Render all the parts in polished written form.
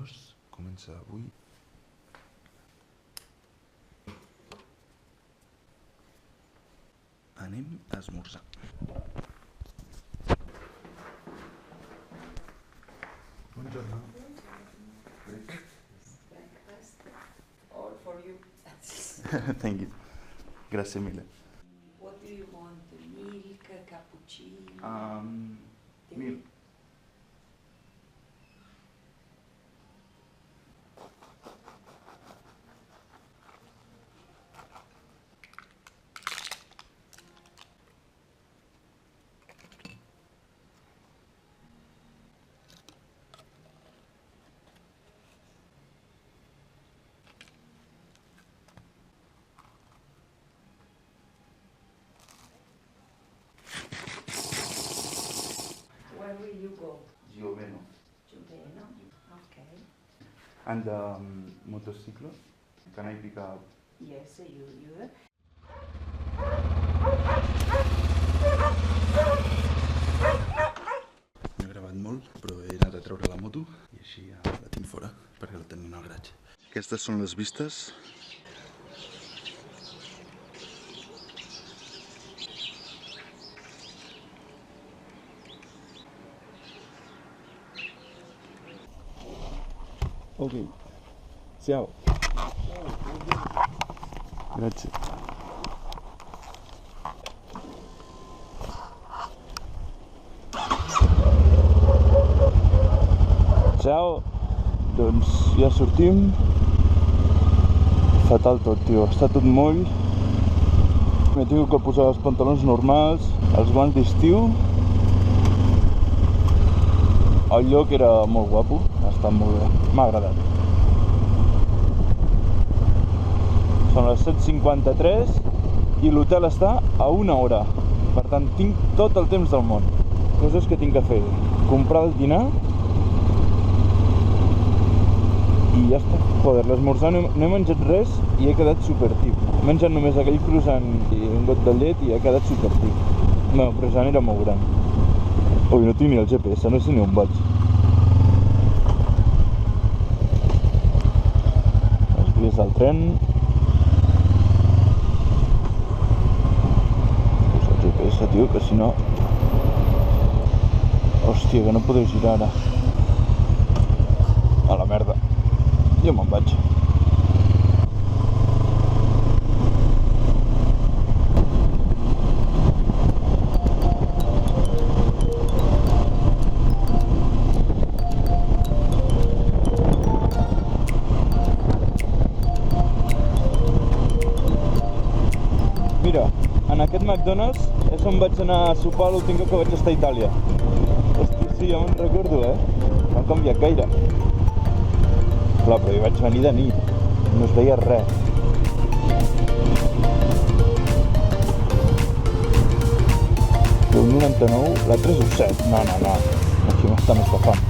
2 comença avui. Anem a esmorzar. Buongiorno. Breakfast, all for you. Thank you. Gràcies mille. What do you want? Milk, cappuccino? Tea? Milk. Where will you go? Gioveno. Gioveno? Okay. And motorcycle? Can I pick up? Yes, you. No he gravat molt, però he anat a treure la moto i així ja la tinc fora, perquè la tenim al garatge. Aquestes són les vistes. Ok. Ciao. Grazie. Ciao. Doncs ja sortim. Fatal tot, tio. Està tot moll. M'he tingut que posar els pantalons normals, els guants d'estiu. El lloc era molt guapo, ha estat molt bé, m'ha agradat. Són les 7:53 i l'hotel està a 1 hora. Per tant, tinc tot el temps del món. Coses que tinc que fer. Comprar el dinar i ja està. Joder, l'esmorzar no he menjat res i he quedat supertip. He menjat només aquell croissant i un got de llet i he quedat supertip. No, el croissant era molt gran. Ui, no tinc ni el GPS, no sé ni on vaig. Els guies del tren. Posa el GPS, tio, que si no... Hòstia, que no podeu girar ara. A la merda. Jo me'n vaig. Mira, en aquest McDonald's és on vaig anar a sopar l'últim cop que vaig estar a Itàlia. Hòstia, sí, ja me'n recordo, No ha canviat gaire. Clar, però hi vaig venir de nit, no es veia res. Un 99, l'altre és un 7. No. Aquí m'estan estafant.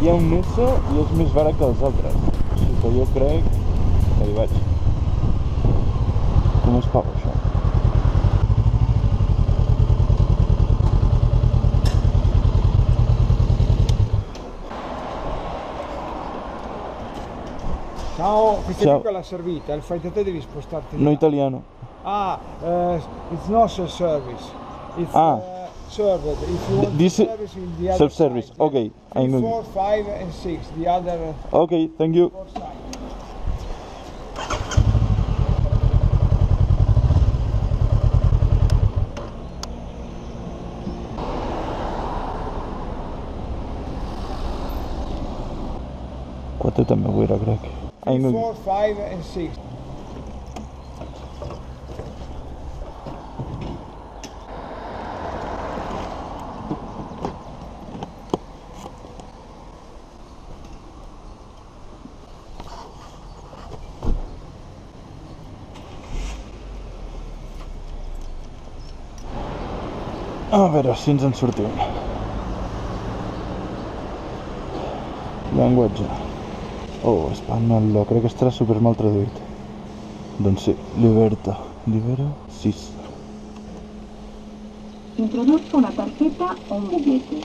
Aquí hi ha un Nisso i és més barat que els altres. Així que jo crec que hi vaig. Com es paga això? Ciao, questa Ciao. è quella servita, il fai da te devi spostarti. No italiano. It's not self-service. It's Ah. served. If you want This service in the other self-service. side. Okay, I'm 3, going. 4, 5 and 6, the other Okay, thank you. 4 side. Quatre també vull ir, crec. 3, I'm 4, 5 and 6. A veure si ens en sortim. Llenguatge. Oh, espagnolo, crec que estarà super mal traduït. Doncs sí, Liberta. Libera 6. Introduzca una tarjeta o un biglietto.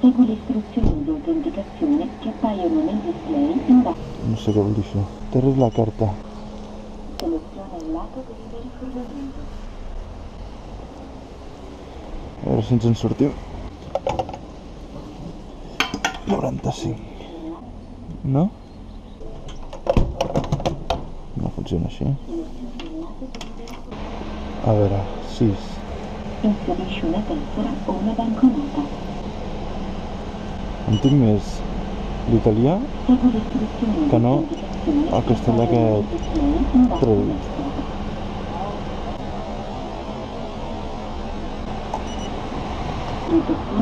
Segui le istruzioni di autenticazione che appaiono nel display in basso. No sé què vol dir això. Terres la carta. Seleziona il lato per il rifornimento. A veure si ens en sortim. 95. No? No funciona així. A veure, 6. Inserisci una tessera o una banconota. Entenc més l'italià Segui le istruzioni que no di autenticazione el castellà que he traduït.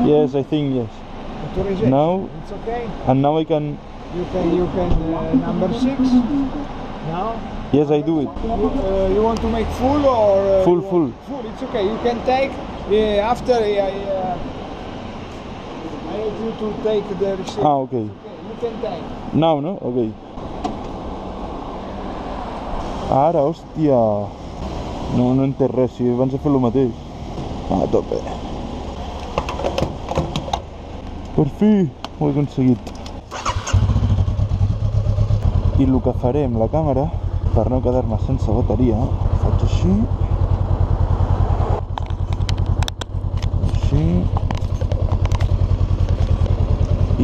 Yes, I think yes. Authorization. Now, It's okay. and now I can... You can number 6. Now. Yes, I do it. You want to make full or Full, you want- full. Full. It's okay. You can take after I need you to take the receipt. Ah, ok. Okay, you can take. Now, no? Ok. Ara, hòstia. No he entès res, si abans he fet el mateix. A tope. Per fi, ho he aconseguit. I el que faré amb la càmera, per no quedar-me sense bateria, faig així. Així.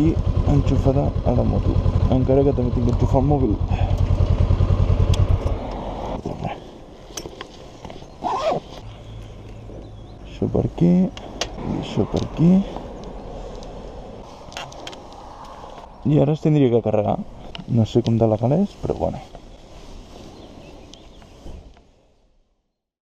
I enxufarà a la moto, encara que també tinc que enxufar el mòbil. Això per aquí i això per aquí. I ara es tindria que carregar. No sé com de legal és, però bueno.